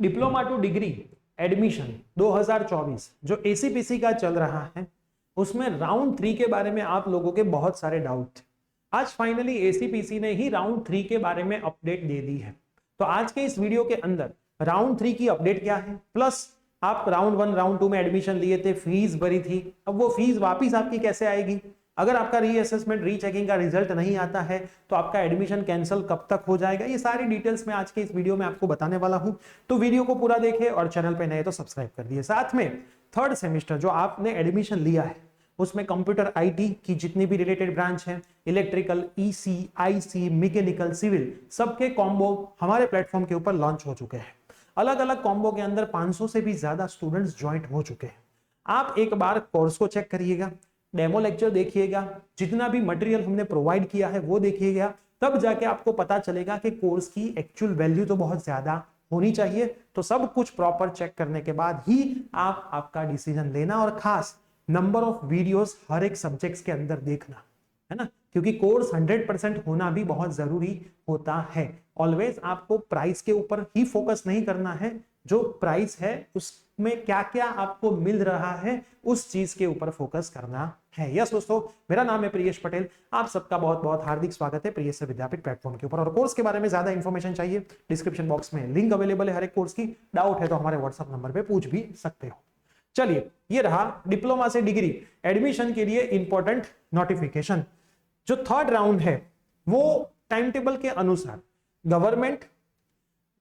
Diploma two degree admission 2024 जो ACPC का चल रहा है उसमें राउंड 3 के बारे में आप लोगों के बहुत सारे डाउट थे। आज फाइनली एसीपीसी ने ही राउंड 3 के बारे में अपडेट दे दी है। तो आज के इस वीडियो के अंदर राउंड 3 की अपडेट क्या है, प्लस आप राउंड 1 राउंड 2 में एडमिशन लिए थे, फीस भरी थी, अब वो फीस वापिस आपकी कैसे आएगी, अगर आपका रीअसेसमेंट रीचेकिंग का रिजल्ट नहीं आता है तो आपका एडमिशन कैंसिल कब तक हो जाएगा, ये सारी डिटेल्स मैं आज के इस वीडियो में आपको बताने वाला हूं। तो वीडियो को पूरा देखें और चैनल पे नए तो सब्सक्राइब कर दिए। साथ में थर्ड सेमेस्टर जो आपने एडमिशन लिया है उसमें कंप्यूटर आईटी की जितनी भी रिलेटेड ब्रांच है, electrical, EC, IC, mechanical, civil, सबके कॉम्बो हमारे प्लेटफॉर्म के ऊपर लॉन्च हो चुके हैं। अलग अलग कॉम्बो के अंदर 500 से भी ज्यादा स्टूडेंट्स ज्वाइंट हो चुके हैं। आप एक बार कोर्स को चेक करिएगा, डेमो लेक्चर देखिएगा, जितना भी मटेरियल हमने प्रोवाइड किया है वो देखिएगा, तब जाके आपको पता चलेगा कि कोर्स की एक्चुअल वैल्यू तो बहुत ज्यादा होनी चाहिए। तो सब कुछ प्रॉपर चेक करने के बाद ही आप आपका डिसीजन लेना, और खास नंबर ऑफ वीडियोस हर एक सब्जेक्ट्स के अंदर देखना है ना, क्योंकि कोर्स 100% होना भी बहुत जरूरी होता है। ऑलवेज आपको प्राइस के ऊपर ही फोकस नहीं करना है, जो प्राइस है उसमें क्या क्या आपको मिल रहा है उस चीज के ऊपर फोकस करना है। यस दोस्तों, मेरा नाम है प्रियेश पटेल, आप सबका बहुत बहुत हार्दिक स्वागत है प्रियेश विद्यापीठ प्लेटफॉर्म के ऊपर। और कोर्स के बारे में ज्यादा इंफॉर्मेशन चाहिए, डिस्क्रिप्शन बॉक्स में लिंक अवेलेबल है हर एक कोर्स की। डाउट है तो हमारे व्हाट्सएप नंबर पे पूछ भी सकते हो। चलिए, ये रहा डिप्लोमा से डिग्री एडमिशन के लिए इंपॉर्टेंट नोटिफिकेशन। जो थर्ड राउंड है वो टाइम टेबल के अनुसार गवर्नमेंट,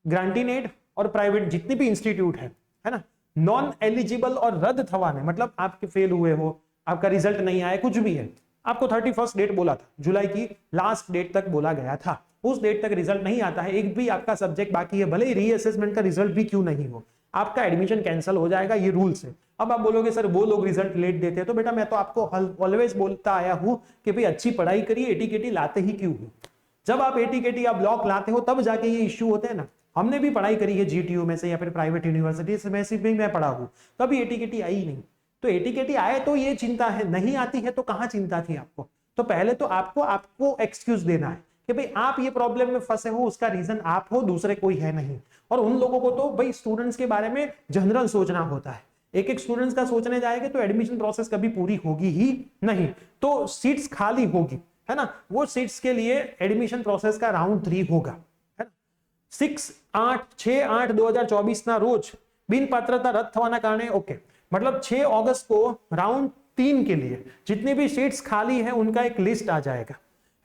ग्रांटीनेड और प्राइवेट जितने भी इंस्टीट्यूट है ना, नॉन एलिजिबल और रद्द थवाने, मतलब आपके फेल हुए हो, आपका रिजल्ट नहीं आया, कुछ भी है, आपको 31 डेट बोला था, जुलाई की लास्ट डेट तक बोला गया था, उस डेट तक रिजल्ट नहीं आता है, एक भी आपका सब्जेक्ट बाकी है, भले ही रीअसेसमेंट का रिजल्ट भी क्यों नहीं हो, आपका एडमिशन कैंसिल हो जाएगा, ये रूल्स है। अब आप बोलोगे सर वो लोग रिजल्ट लेट देते हैं, तो बेटा मैं तो आपको ऑलवेज बोलता आया हूं कि भाई अच्छी पढ़ाई करिए, एटीकेटी लाते ही क्यों हो। जब आप एटीकेटी या ब्लॉक लाते हो तब जाके ये इश्यू होते हैं ना। हमने भी पढ़ाई करी है जीटीयू में से या फिर प्राइवेट यूनिवर्सिटी में से भी मैं पढ़ा हूं, कभी एटीकेटी आई नहीं। तो एटीकेटी आए तो ये चिंता है, नहीं आती है तो कहां चिंता थी आपको। तो पहले तो आपको एक्सक्यूज देना है कि भाई आप ये प्रॉब्लम में फंसे हो, उसका रीजन आप हो, दूसरे कोई है नहीं। और उन लोगों को तो भाई स्टूडेंट्स के बारे में जनरल सोचना होता है, एक एक स्टूडेंट्स का सोचने जाएंगे तो एडमिशन प्रोसेस कभी पूरी होगी ही नहीं, तो सीट्स खाली होगी, है ना। वो सीट्स के लिए एडमिशन प्रोसेस का राउंड 3 होगा, है ना। 6-8-2024 ना रोज बिन पात्रता रद्द થવાના કારણે ओके, मतलब 6 अगस्त को राउंड 3 के लिए जितनी भी सीट्स खाली है उनका एक लिस्ट आ जाएगा,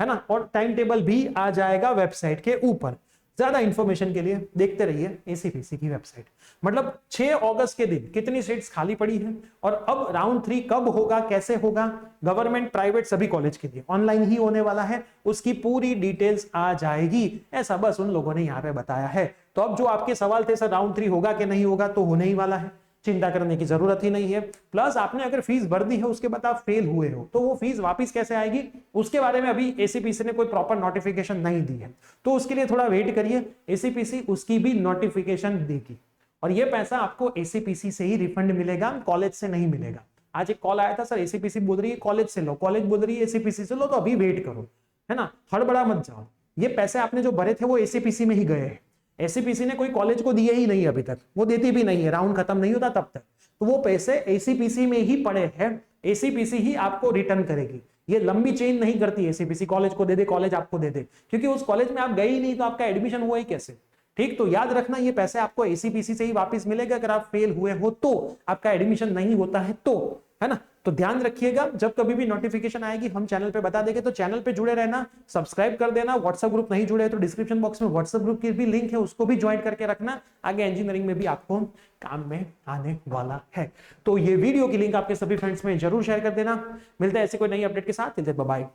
है ना, और टाइम टेबल भी आ जाएगा वेबसाइट के ऊपर। ज्यादा इंफॉर्मेशन के लिए देखते रहिए एसीपीसी की वेबसाइट। मतलब 6 अगस्त के दिन कितनी सीट्स खाली पड़ी हैं, और अब राउंड 3 कब होगा, कैसे होगा, गवर्नमेंट, प्राइवेट सभी कॉलेज के लिए ऑनलाइन ही होने वाला है, उसकी पूरी डिटेल्स आ जाएगी, ऐसा बस उन लोगों ने यहाँ पे बताया है। तो अब जो आपके सवाल थे सर राउंड 3 होगा कि नहीं होगा, तो होने ही वाला है, चिंता करने की जरूरत ही नहीं है। प्लस आपने अगर फीस भर दी है उसके बाद आप फेल हुए हो तो वो फीस वापस कैसे आएगी, उसके बारे में अभी एसीपीसी ने कोई प्रॉपर नोटिफिकेशन नहीं दी है, तो उसके लिए थोड़ा वेट करिए, एसीपीसी उसकी भी नोटिफिकेशन देगी। और ये पैसा आपको एसीपीसी से ही रिफंड मिलेगा, कॉलेज से नहीं मिलेगा। आज एक कॉल आया था, सर एसीपीसी बोल रही है कॉलेज से लो, कॉलेज बोल रही है एसीपीसी से लो, तो अभी वेट करो, है ना, हड़बड़ा मत जाओ। ये पैसे आपने जो भरे थे वो एसीपीसी में ही गए हैं, एसीपीसी ने कोई कॉलेज को दिए ही नहीं अभी तक, वो देती भी नहीं है, राउंड खत्म नहीं होता तब तक, तो वो पैसे एसीपीसी में ही पड़े हैं, एसीपीसी ही आपको रिटर्न करेगी। ये लंबी चेन नहीं करती एसीपीसी, कॉलेज को दे दे, कॉलेज आपको दे दे, क्योंकि उस कॉलेज में आप गए ही नहीं तो आपका एडमिशन हुआ ही कैसे। ठीक, तो याद रखना ये पैसे आपको एसीपीसी से ही वापस मिलेगा, अगर आप फेल हुए हो तो, आपका एडमिशन नहीं होता है तो, है ना। तो ध्यान रखिएगा, जब कभी भी नोटिफिकेशन आएगी हम चैनल पे बता देंगे, तो चैनल पे जुड़े रहना, सब्सक्राइब कर देना। व्हाट्सएप ग्रुप नहीं जुड़े तो डिस्क्रिप्शन बॉक्स में व्हाट्सएप ग्रुप की भी लिंक है, उसको भी ज्वाइन करके रखना, आगे इंजीनियरिंग में भी आपको काम में आने वाला है। तो ये वीडियो की लिंक आपके सभी फ्रेंड्स में जरूर शेयर कर देना। मिलते हैं ऐसे कोई नई अपडेट के साथ, बाय,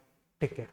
टेक केयर।